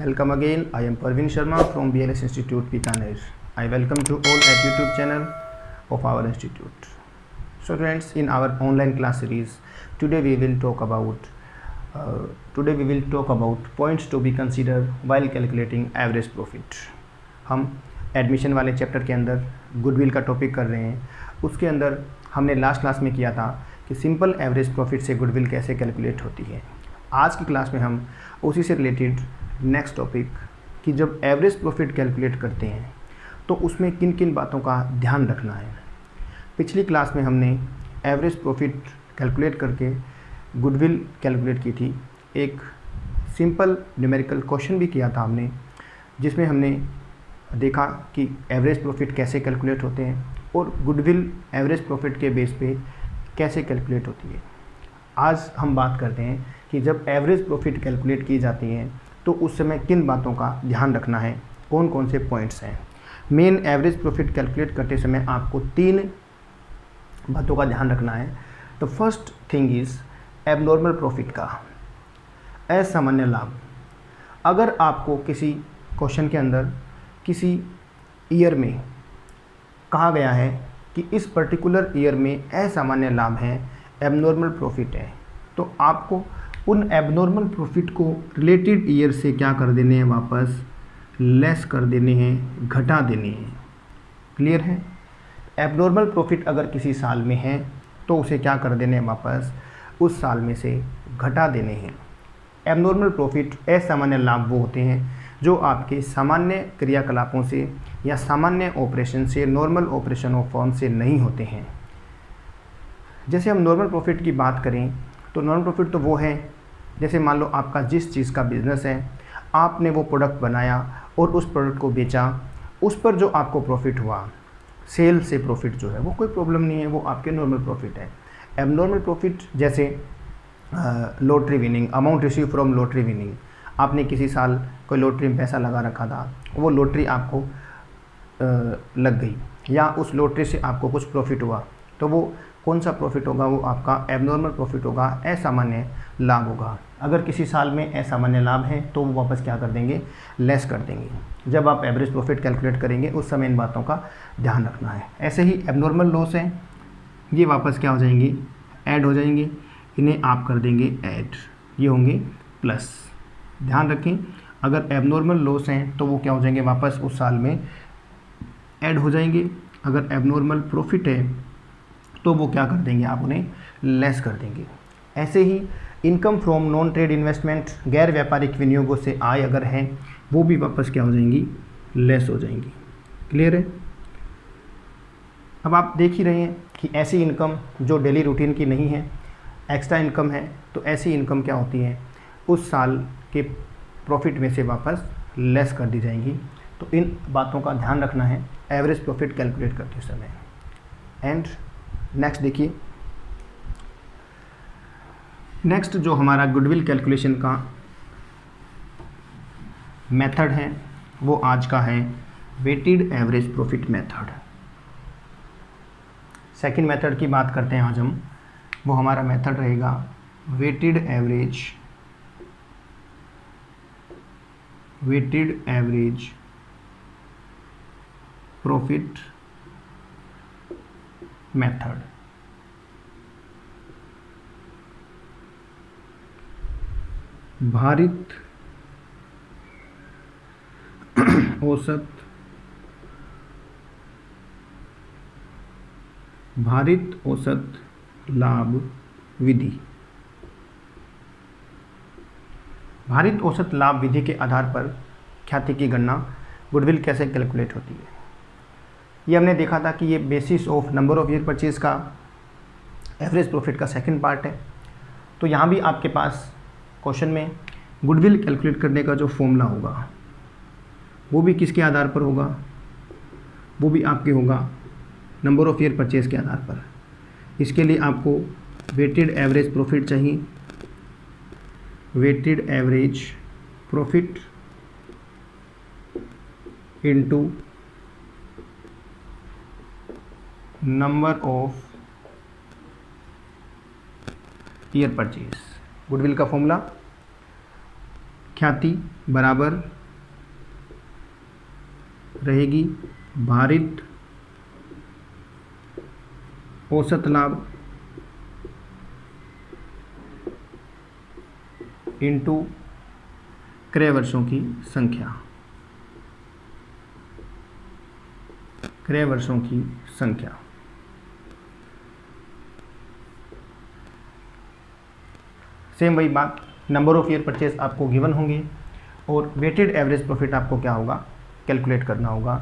Welcome again. I am Parveen Sharma from BLS Institute Bikaner. I welcome to all at YouTube channel of our institute. So friends, in our online class series, today we will talk about points to be considered while calculating average profit. हम admission वाले chapter के अंदर goodwill का topic कर रहे हैं. उसके अंदर हमने लास्ट क्लास में किया था कि सिंपल एवरेज प्रॉफिट से गुडविल कैसे कैलकुलेट होती है. आज की क्लास में हम उसी से रिलेटेड नेक्स्ट टॉपिक कि जब एवरेज प्रॉफिट कैलकुलेट करते हैं तो उसमें किन किन बातों का ध्यान रखना है. पिछली क्लास में हमने एवरेज प्रॉफिट कैलकुलेट करके गुडविल कैलकुलेट की थी. एक सिंपल न्यूमेरिकल क्वेश्चन भी किया था हमने, जिसमें हमने देखा कि एवरेज प्रॉफिट कैसे कैलकुलेट होते हैं और गुडविल एवरेज प्रॉफिट के बेस पे कैसे कैलकुलेट होती है. आज हम बात करते हैं कि जब एवरेज प्रॉफिट कैलकुलेट की जाती है तो उस समय किन बातों का ध्यान रखना है, कौन कौन से पॉइंट्स हैं. मेन एवरेज प्रॉफिट कैलकुलेट करते समय आपको 3 बातों का ध्यान रखना है. The first thing is abnormal profit का असामान्य लाभ. अगर आपको किसी क्वेश्चन के अंदर किसी ईयर में कहा गया है कि इस पर्टिकुलर ईयर में असामान्य लाभ है, एबनॉर्मल प्रॉफिट है, तो आपको उन एबनॉर्मल प्रॉफिट को रिलेटेड ईयर से क्या कर देने हैं, वापस लेस कर देने हैं, घटा देने हैं. क्लियर है. एबनॉर्मल प्रॉफिट अगर किसी साल में है तो उसे क्या कर देने हैं, वापस उस साल में से घटा देने हैं. एबनॉर्मल प्रॉफिट असामान्य लाभ वो होते हैं जो आपके सामान्य क्रियाकलापों से या सामान्य ऑपरेशन से, नॉर्मल ऑपरेशन ऑफ फर्म से नहीं होते हैं. जैसे हम नॉर्मल प्रॉफिट की बात करें तो नॉर्मल प्रॉफिट तो वो है, जैसे मान लो आपका जिस चीज़ का बिज़नेस है, आपने वो प्रोडक्ट बनाया और उस प्रोडक्ट को बेचा, उस पर जो आपको प्रॉफिट हुआ, सेल से प्रॉफिट जो है वो कोई प्रॉब्लम नहीं है, वो आपके नॉर्मल प्रॉफिट है. एबनॉर्मल प्रॉफिट जैसे lottery winning, amount receive from lottery winning. आपने किसी साल कोई लॉटरी में पैसा लगा रखा था, वो लॉटरी आपको लग गई या उस लॉटरी से आपको कुछ प्रॉफिट हुआ, तो वो कौन सा प्रॉफिट होगा, वो आपका एबनॉर्मल प्रॉफिट होगा, असामान्य लाभ होगा. अगर किसी साल में असामान्य लाभ है तो वो वापस क्या कर देंगे, लेस कर देंगे. जब आप एवरेज प्रॉफिट कैलकुलेट करेंगे उस समय इन बातों का ध्यान रखना है. ऐसे ही एबनॉर्मल लॉस है, ये वापस क्या हो जाएंगे, ऐड हो जाएंगे. इन्हें आप कर देंगे ऐड, ये होंगे प्लस. ध्यान रखें, अगर एबनॉर्मल लॉस हैं तो वो क्या हो जाएंगे, वापस उस साल में ऐड हो जाएंगे. अगर एबनॉर्मल प्रॉफिट है तो वो क्या कर देंगे, आप उन्हें लेस कर देंगे. ऐसे ही income from non trade investment, गैर व्यापारिक विनियोगों से आय अगर हैं वो भी वापस क्या हो जाएंगी, लेस हो जाएंगी. क्लियर है. अब आप देख ही रहे हैं कि ऐसी इनकम जो डेली रूटीन की नहीं है, एक्स्ट्रा इनकम है, तो ऐसी इनकम क्या होती है, उस साल के प्रॉफिट में से वापस लेस कर दी जाएंगी. तो इन बातों का ध्यान रखना है एवरेज प्रॉफिट कैलकुलेट करते समय. एंड नेक्स्ट देखिए, नेक्स्ट जो हमारा गुडविल कैलकुलेशन का मेथड है वो आज का है weighted average profit method. Second method की बात करते हैं आज हम. वो हमारा मेथड रहेगा वेटेड एवरेज प्रॉफिट मेथड. भारित औसत लाभ विधि. भारित औसत लाभ विधि के आधार पर ख्याति की गणना गुडविल कैसे कैलकुलेट होती है. ये हमने देखा था कि ये basis of number of year purchase का एवरेज प्रॉफिट का सेकंड पार्ट है. तो यहाँ भी आपके पास क्वेश्चन में गुडविल कैलकुलेट करने का जो फॉर्मूला होगा वो भी किसके आधार पर होगा, वो भी आपके होगा नंबर ऑफ ईयर परचेज के आधार पर. इसके लिए आपको वेटेड एवरेज प्रॉफिट चाहिए. Weighted average profit into number of year purchase. Goodwill का फॉर्मूला ख्याति बराबर रहेगी भारित औसत लाभ इंटू क्रय वर्षों की संख्या। क्रय वर्षों की संख्या। सेम वही बात, नंबर ऑफ ईयर परचेज आपको गिवन होंगे और वेटेड एवरेज प्रॉफिट आपको क्या होगा, कैलकुलेट करना होगा।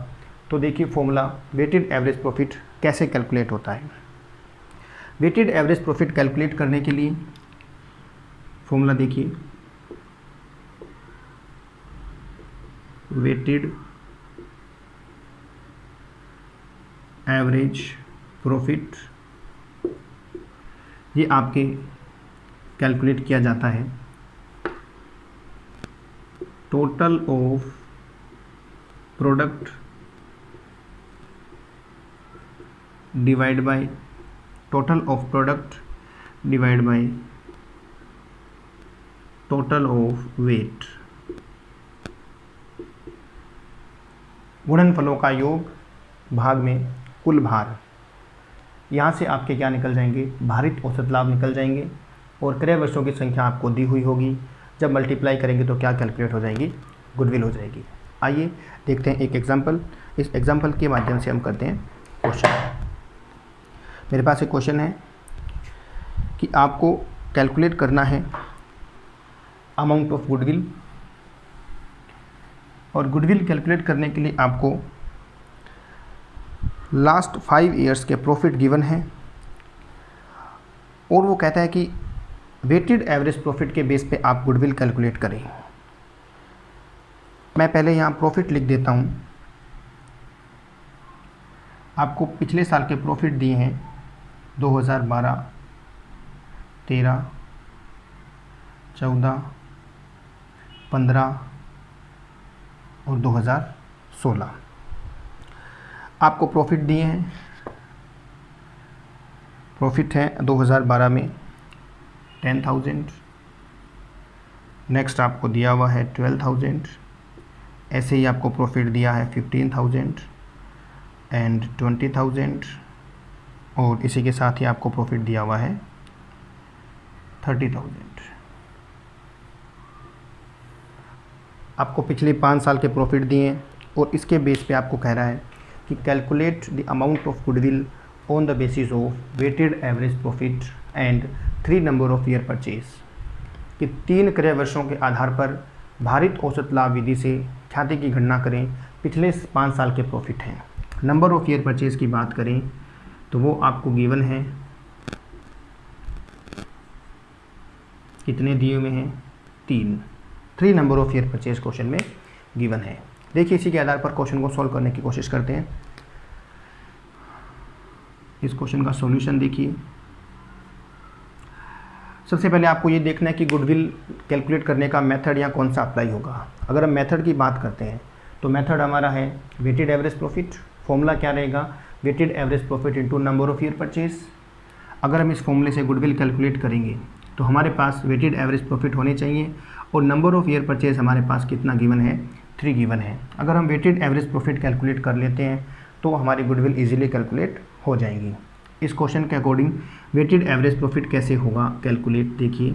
तो देखिए फॉर्मूला वेटेड एवरेज प्रॉफिट कैसे कैलकुलेट होता है। वेटेड एवरेज प्रॉफिट कैलकुलेट करने के लिए फॉर्मूला देखिए, वेटेड एवरेज प्रॉफिट ये आपके कैलकुलेट किया जाता है total of product divide by total of product divide by total of weight. गुणनफलों का योग भाग में कुल भार। यहाँ से आपके क्या निकल जाएंगे, भारित औसत लाभ निकल जाएंगे और क्रय वर्षों की संख्या आपको दी हुई होगी। जब मल्टीप्लाई करेंगे तो क्या कैलकुलेट हो जाएगी, गुडविल हो जाएगी। आइए देखते हैं एक एग्जांपल। इस एग्जांपल के माध्यम से हम करते हैं क्वेश्चन। मेरे पास एक क्वेश्चन है कि आपको कैलकुलेट करना है अमाउंट ऑफ गुडविल, और गुडविल कैलकुलेट करने के लिए आपको लास्ट 5 ईयर्स के प्रॉफिट गिवन है और वो कहता है कि वेटेड एवरेज प्रॉफिट के बेस पे आप गुडविल कैलकुलेट करें। मैं पहले यहाँ प्रॉफिट लिख देता हूँ। आपको पिछले साल के प्रॉफिट दिए हैं 2012, 13, 14, 15 और 2016 आपको प्रॉफिट दिए हैं। प्रॉफिट है 2012 में 10,000, नेक्स्ट आपको दिया हुआ है 12,000, ऐसे ही आपको प्रॉफिट दिया है 15,000 एंड 20,000 और इसी के साथ ही आपको प्रॉफिट दिया हुआ है 30,000। आपको पिछले 5 साल के प्रॉफिट दिए हैं और इसके बेस पे आपको कह रहा है कि calculate the amount of goodwill on the basis of weighted average profit and 3 number of year purchase, कि 3 क्रय वर्षों के आधार पर भारित औसत लाभ विधि से ख्याति की गणना करें। पिछले 5 साल के प्रॉफिट हैं। नंबर ऑफ ईयर परचेज की बात करें तो वो आपको गिवन है, कितने दिए हुए हैं, 3 number of year purchase question में गिवन है। देखिए इसी के आधार पर क्वेश्चन को सॉल्व करने की कोशिश करते हैं। इस क्वेश्चन का सॉल्यूशन देखिए। सबसे पहले आपको ये देखना है कि गुडविल कैलकुलेट करने का मेथड यहाँ कौन सा अप्लाई होगा। अगर हम मेथड की बात करते हैं तो मेथड हमारा है वेटेड एवरेज प्रॉफिट। फॉर्मूला क्या रहेगा, weighted average profit into number of year purchase. अगर हम इस फॉर्मूले से गुडविल कैलकुलेट करेंगे तो हमारे पास वेटेड एवरेज प्रॉफिट होने चाहिए और नंबर ऑफ ईयर परचेज हमारे पास कितना गिवन है, 3 गिवन है। अगर हम वेटेड एवरेज प्रॉफिट कैलकुलेट कर लेते हैं तो हमारी गुडविल इजीली कैलकुलेट हो जाएंगी। इस क्वेश्चन के अकॉर्डिंग वेटेड एवरेज प्रॉफिट कैसे होगा कैलकुलेट, देखिए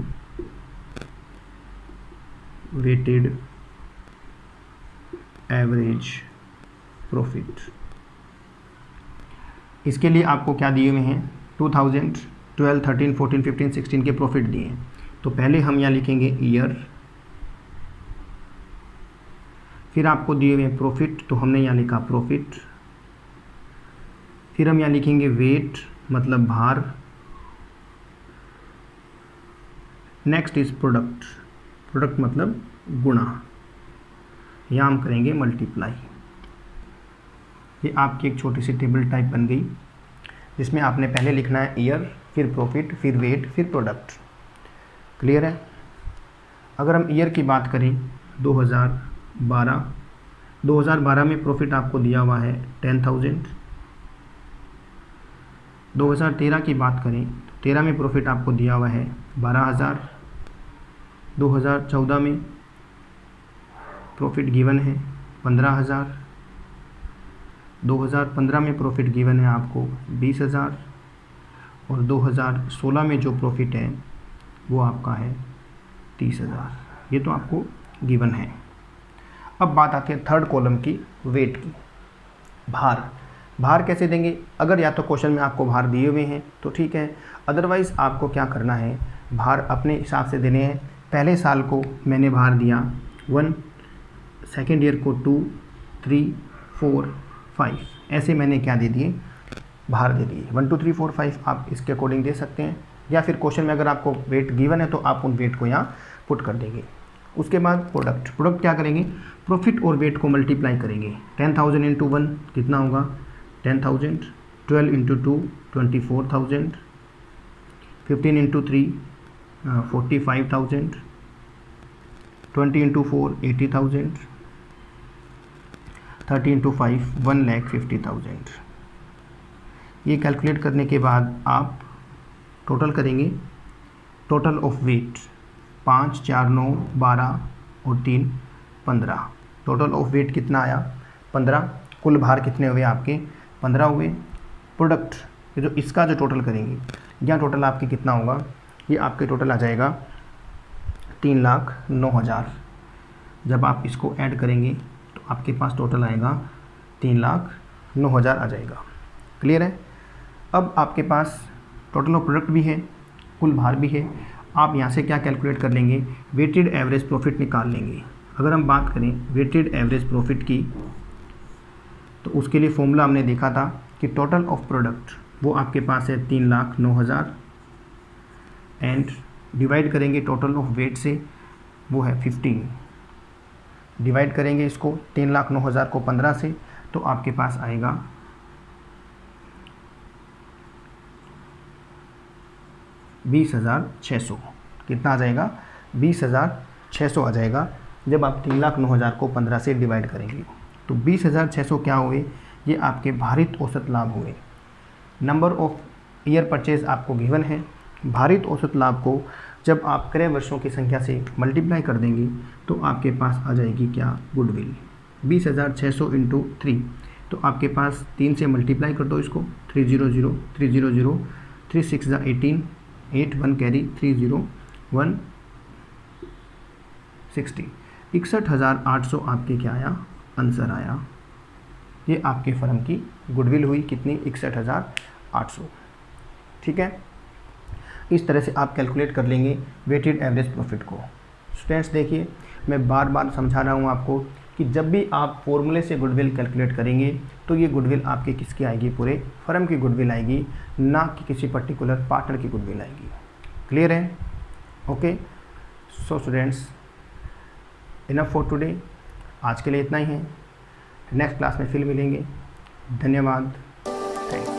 वेटेड एवरेज प्रॉफिट। इसके लिए आपको क्या दिए हुए हैं, 2000, 12, 13, 14, 15, 16 के प्रॉफिट दिए हैं। तो पहले हम यहाँ लिखेंगे ईयर, फिर आपको दिए हुए प्रॉफिट तो हमने यहाँ लिखा प्रॉफिट, फिर हम यहाँ लिखेंगे वेट मतलब भार, नेक्स्ट इज प्रोडक्ट, प्रोडक्ट मतलब गुणा, यहाँ हम करेंगे मल्टीप्लाई। ये आपकी एक छोटी सी टेबल टाइप बन गई जिसमें आपने पहले लिखना है ईयर, फिर प्रॉफिट, फिर वेट, फिर प्रोडक्ट। क्लियर है। अगर हम ईयर की बात करें 2012 में प्रॉफिट आपको दिया हुआ है 10,000। 2013 की बात करें तो 13 में प्रॉफिट आपको दिया हुआ है 12,000। 2014 में प्रॉफिट गिवन है 15,000, 2015 में प्रॉफिट गिवन है आपको 20,000 और 2016 में जो प्रॉफिट है वो आपका है 30,000। ये तो आपको गिवन है। अब बात आती है थर्ड कॉलम की, वेट की। भार कैसे देंगे? अगर या तो क्वेश्चन में आपको भार दिए हुए हैं तो ठीक है, अदरवाइज़ आपको क्या करना है, भार अपने हिसाब से देने हैं। पहले साल को मैंने भार दिया 1, सेकेंड ईयर को 2, 3, 4, 5, ऐसे मैंने क्या दे दिए, भार दे दिए। 1, 2, 3, 4, 5 आप इसके अकॉर्डिंग दे सकते हैं, या फिर क्वेश्चन में अगर आपको वेट गिवन है तो आप उन वेट को यहाँ पुट कर देंगे। उसके बाद प्रोडक्ट क्या करेंगे, प्रॉफिट और वेट को मल्टीप्लाई करेंगे। 10,000 इंटू 1 कितना होगा 10,000, 12 इंटू 2 24,000, 15 इंटू 3 45,000, 20 इंटू 4 80,000, 30 इंटू 5 1,50,000। ये कैलकुलेट करने के बाद आप टोटल करेंगे, टोटल ऑफ वेट 5, 4, 9, 12 और 3 15। टोटल ऑफ वेट कितना आया 15। कुल भार कितने हुए आपके 15 हुए। प्रोडक्ट ये जो इसका जो टोटल करेंगे, यहाँ टोटल आपके कितना होगा, ये आपके टोटल आ जाएगा 3,09,000। जब आप इसको ऐड करेंगे तो आपके पास टोटल आएगा 3,09,000 आ जाएगा। क्लियर है? अब आपके पास टोटल ऑफ प्रोडक्ट भी है, कुल भार भी है। आप यहाँ से क्या कैलकुलेट कर लेंगे, वेटेड एवरेज प्रॉफिट निकाल लेंगे। अगर हम बात करें वेटेड एवरेज प्रॉफिट की, तो उसके लिए फॉर्मूला हमने देखा था कि टोटल ऑफ प्रोडक्ट वो आपके पास है 3,09,000 एंड डिवाइड करेंगे टोटल ऑफ वेट से, वो है 15। डिवाइड करेंगे इसको 3,09,000 को 15 से, तो आपके पास आएगा 20,600। कितना आ जाएगा 20,600 आ जाएगा जब आप 3,09,000 को 15 से डिवाइड करेंगे। तो 20,600 क्या हुए, ये आपके भारित औसत लाभ हुए। नंबर ऑफ ईयर परचेज आपको गिवन है। भारित औसत लाभ को जब आप क्रय वर्षों की संख्या से मल्टीप्लाई कर देंगे तो आपके पास आ जाएगी क्या, गुडविल। 20,600 इंटू 3, तो आपके पास 3 से मल्टीप्लाई कर दो इसको, 300, 300, 3 6 18, 8 1 कैरी 30, 160, 61,800 आपके क्या आया, आंसर आया। ये आपके फर्म की गुडविल हुई कितनी, 61,800। ठीक है, इस तरह से आप कैलकुलेट कर लेंगे वेटेड एवरेज प्रॉफिट को। स्टूडेंट्स देखिए, मैं बार बार समझा रहा हूँ आपको कि जब भी आप फॉर्मूले से गुडविल कैलकुलेट करेंगे तो ये गुडविल आपके किसकी आएगी, पूरे फर्म की गुडविल आएगी, ना कि किसी पर्टिकुलर पार्टनर की गुडविल आएगी। क्लियर है? Okay, so students enough for today. आज के लिए इतना ही है, नेक्स्ट क्लास में फिर मिलेंगे। धन्यवाद, थैंक्स।